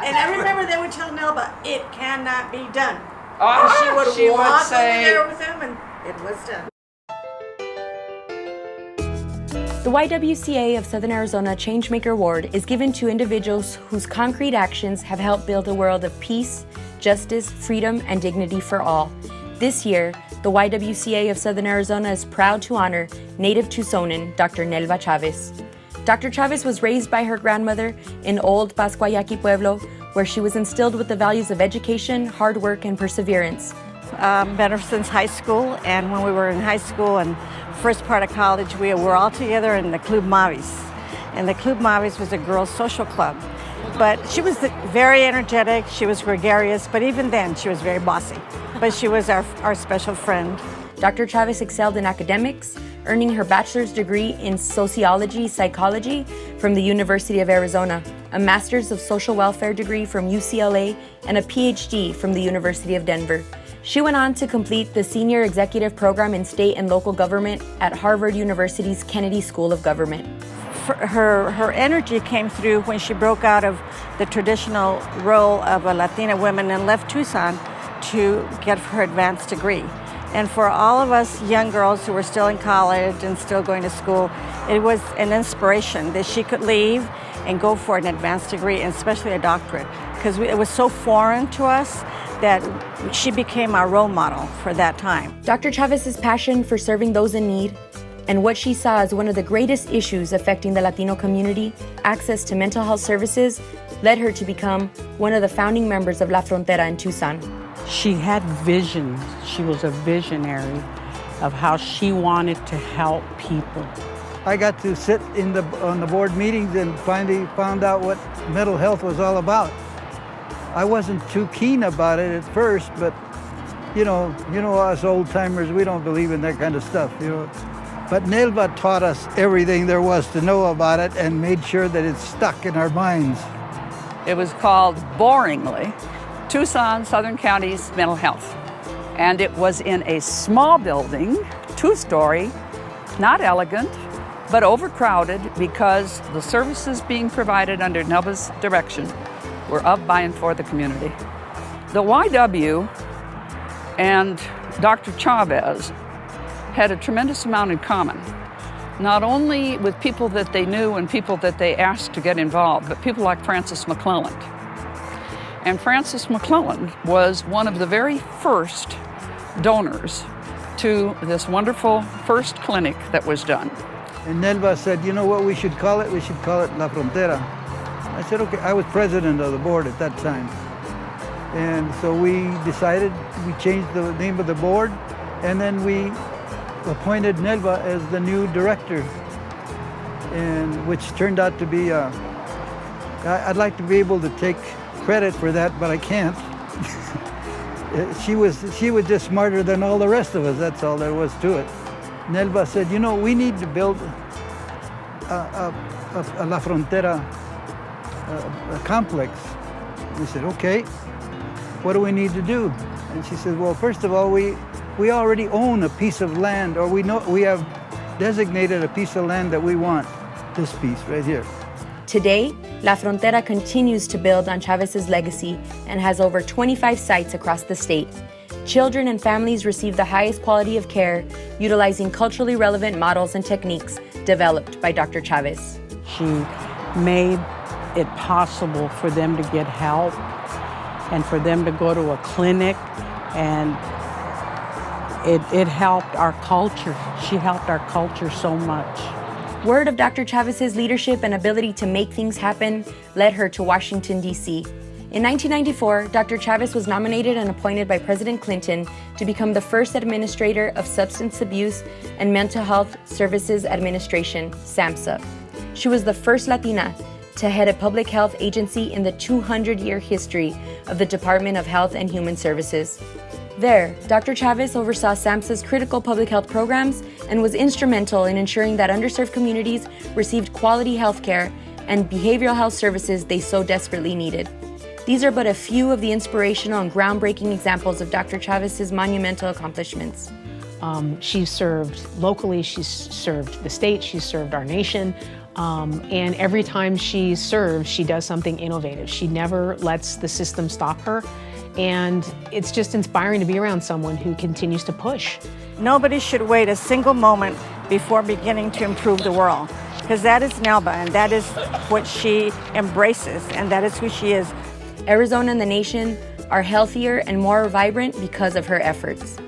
And I remember they would tell Nelba, it cannot be done. Oh, And she would walk say, over there with them, and it was done. The YWCA of Southern Arizona Changemaker Award is given to individuals whose concrete actions have helped build a world of peace, justice, freedom, and dignity for all. This year, the YWCA of Southern Arizona is proud to honor native Tucsonan Dr. Nelba Chavez. Dr. Chavez was raised by her grandmother in old Pascuayaqui Pueblo, where she was instilled with the values of education, hard work, and perseverance. Been her since high school, and when we were in high school and first part of college, we were all together in the Club Mavis. And the Club Mavis was a girls' social club. But she was very energetic, she was gregarious, but even then she was very bossy. But she was our special friend. Dr. Chavez excelled in academics, earning her bachelor's degree in sociology psychology from the University of Arizona, a master's of social welfare degree from UCLA, and a PhD from the University of Denver. She went on to complete the Senior Executive Program in State and Local Government at Harvard University's Kennedy School of Government. Her energy came through when she broke out of the traditional role of a Latina woman and left Tucson to get her advanced degree. And for all of us young girls who were still in college and still going to school, it was an inspiration that she could leave and go for an advanced degree, and especially a doctorate, because it was so foreign to us that she became our role model for that time. Dr. Chavez's passion for serving those in need and what she saw as one of the greatest issues affecting the Latino community, access to mental health services, led her to become one of the founding members of La Frontera in Tucson. She had visions. She was a visionary of how she wanted to help people. I got to sit on the board meetings and finally found out what mental health was all about. I wasn't too keen about it at first, but you know us old timers, we don't believe in that kind of stuff, But Nelba taught us everything there was to know about it and made sure that it stuck in our minds. It was called, boringly, Tucson Southern County's Mental Health. And it was in a small building, 2-story, not elegant, but overcrowded because the services being provided under Nelba's direction were of, by, and for the community. The YW and Dr. Chavez had a tremendous amount in common, not only with people that they knew and people that they asked to get involved, but people like Frances McClelland. And Frances McClelland was one of the very first donors to this wonderful first clinic that was done. And Nelba said, you know what we should call it? We should call it La Frontera. I said, okay. I was president of the board at that time. And so we decided, we changed the name of the board, and then we appointed Nelba as the new director, and which turned out to be, I'd like to be able to take credit for that, but I can't. She was just smarter than all the rest of us, that's all there was to it. Nelba said, we need to build a La Frontera a complex. We said, okay, what do we need to do? And she said, well, first of all, we already own a piece of land, or we have designated a piece of land that we want, this piece right here. Today, La Frontera continues to build on Chavez's legacy and has over 25 sites across the state. Children and families receive the highest quality of care, utilizing culturally relevant models and techniques developed by Dr. Chavez. She made it possible for them to get help and for them to go to a clinic, and it helped our culture. She helped our culture so much. Word of Dr. Chavez's leadership and ability to make things happen led her to Washington, D.C. In 1994, Dr. Chavez was nominated and appointed by President Clinton to become the first administrator of Substance Abuse and Mental Health Services Administration, SAMHSA. She was the first Latina to head a public health agency in the 200-year history of the Department of Health and Human Services. There, Dr. Chavez oversaw SAMHSA's critical public health programs and was instrumental in ensuring that underserved communities received quality health care and behavioral health services they so desperately needed. These are but a few of the inspirational and groundbreaking examples of Dr. Chavez's monumental accomplishments. She's served locally, she's served the state, she's served our nation. And every time she serves, she does something innovative. She never lets the system stop her. And it's just inspiring to be around someone who continues to push. Nobody should wait a single moment before beginning to improve the world, because that is Nelba, and that is what she embraces, and that is who she is. Arizona and the nation are healthier and more vibrant because of her efforts.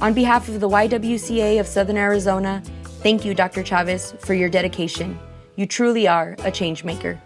On behalf of the YWCA of Southern Arizona, thank you, Dr. Chavez, for your dedication. You truly are a change maker.